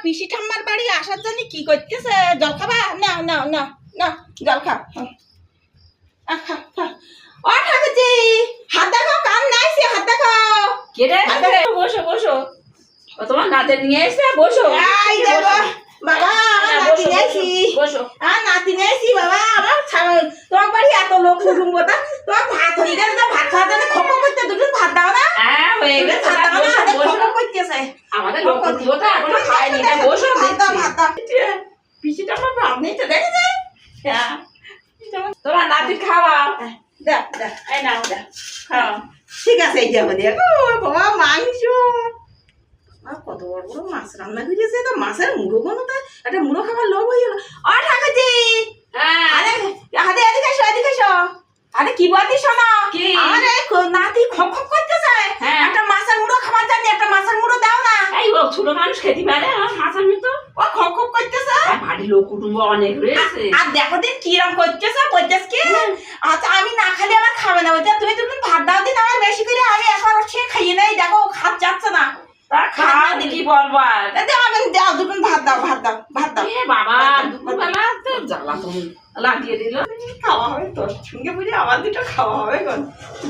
পিসি ঠাম্মার বাড়ি আসার জন্য কি করতেছে? জল খাবা? না না না না, জল খাও। ও ঠাকুরজি, হাত দেখাও, কান নাইছে, হাত দেখাও। কে রে? বসো বসো, ও তোমার নাতে নিয়ে এসে বসো। এই দেখো বাবা, আমার নাতি নিয়েছি। বসো। নাতি নিয়েছি বাবা। আমার তোমার বাড়ি এত লোক কুটুম্ব, তা তোমার ভাত হয়ে গেলে, ভাত খাওয়ার জন্য খোপ করতে দুটো ভাত দাও না? হ্যাঁ হয়ে গেছে, ভাত দাও না, খোপ করতেছে। আমাদের লোক কুটুম্বটা এখনো খায়নি, না বসো। ভাত দাও, ভাত দাও। পিসিটা আমার ভাত নিতে দেখেছে। তোমার নাতি খাওয়া। দেখ দেখ, এই নাও, দেখ খাও। ঠিক আছে, এই যাবো দেখ। ও বাবা, মাংস কত বড় বড় মাছ রান্না করেছে। তো মাছের মুড়ো কোনো, তো একটা মুড়ো খাবার লোভ হয়ে গেল। ও ঠাকুরজি, হ্যাঁ আরে আরে এদিকে এসো, এদিকে এসো। আরে কি বলছিস? শোনো, কি? আমার এই নাতি খপ খপ করতেছে। হ্যাঁ। একটা মাছের মুড়ো খাবার জানি, একটা মাছের মুড়ো দাও না। এই ও ছোট মানুষ খেতে পারে আমার মাছের মতো? ও খপ খপ করতেছে। বাড়ির লোক কুটুম্ব অনেক রয়েছে। আর দেখো দিন কিরম করতেছে, বলতেছ কি? আচ্ছা, আমি না খালি আমার খাবে না, বলতে তুমি তুমি ভাত দাও দিন আমার বেশি করে, আমি এখন সে খাইয়ে নেই। দেখো খাত যাচ্ছে না। তা খাওয়া কি বলবো আর? আমি দাও দুপুর ভাত দাও, ভাত দাও, ভাত দাও। এ বাবা, দুপুরবেলা তো জ্বালা তুমি লাগিয়ে দিল। খাওয়া হবে তোর সঙ্গে বুঝে, আমার দুটো খাওয়া হবে। কোন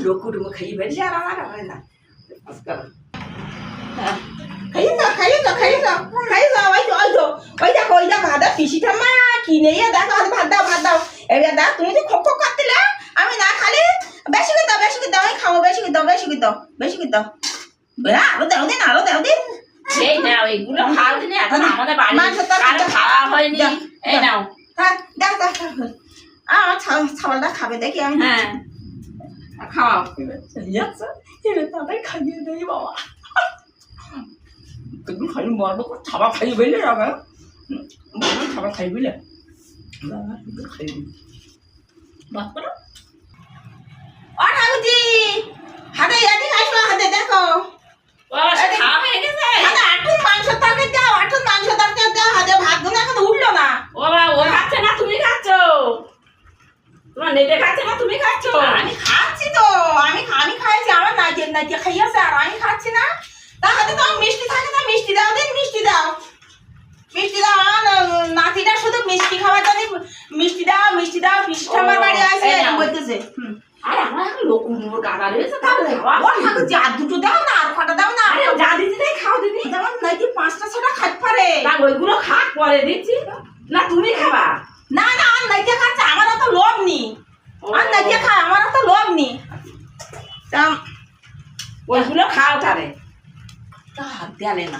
লোক কুটুম্ব খাইয়ে ফেলছে, আর আমার হবে না। খাইয়ে যাও, খাইয়ে যাও, খাইয়ে যাও, খাইয়ে যাও। ওই তো ওই তো ওই দেখো, ওই দেখো হাদা পিসি ঠাম্মা কি নেই দেখো। ভাত দাও, ভাত দাও। এবার দাও, তুমি তো খোপ খোপ কাটতিলে, আমি না খালি। বেশি করে দাও, বেশি করে দাও, আমি খাবো। বেশি করে দাও, বেশি করে দাও, বেশি করে দাও। আরো দাও দিন, আরো দাও দিন। এই নাও, এইগুলো খাও দিনে, এখন আমাদের বাড়ি মাংস তো কারো খাওয়া হয়নি। এই নাও। দাও দাও, আমার ছাগলটা খাবে দেখি আমি। হ্যাঁ খাওয়াও। এবার তাদের খাইয়ে দেই বাবা। তুমি খালি মরবো, খাবার খাইয়ে বেলে যাবে। খাবার খাই বেলে খাই বাদ করো। ও ঠাকুরজি, হাতে এদিকে আসো, হাতে দেখো। ও খাওয়া হয়ে গেছে? হাতে আটুন মাংস তরকারি দাও, আটুন মাংস তরকারি দাও। হাতে ভাত গুলো এখন উঠলো না। ও বাবা, ও খাচ্ছে না, তুমি খাচ্ছ? তোমার নেটে খাচ্ছে না, তুমি খাচ্ছ? আমি খাচ্ছি তো, আমি খাইছি। আমার নাইটের নাইটে খাইয়াছে, আর আমি খাচ্ছি না। তা হাতে তো মিষ্টি থাকে না, মিষ্টি দাও দিন, মিষ্টি দাও, মিষ্টি দাও। আমার নাতিটা শুধু মিষ্টি খাওয়ার জন্য মিষ্টি দাও, মিষ্টি দাও। পিসি ঠাম্মার বাড়ি আছে বলতেছে। আরে আমার এখন লোক কুটুম্ব গাদা রয়েছে, তাহলে খাওয়া। ও ঠাকুরজি, আর দুটো দাও না, আর কটা দাও না। আরে যা দিচ্ছি তাই খাও দিদি। যেমন নাকি 5টা 6টা খাট পারে না, ওইগুলো খা, পরে দিচ্ছি। না তুমি খাবা? না না, আর নাইতে খাচ্ছে, আমার অত লোভ নেই। আর নাইতে খায়, আমার অত লোভ নেই। ওইগুলো খাও তারে। তা হাত গেলে না।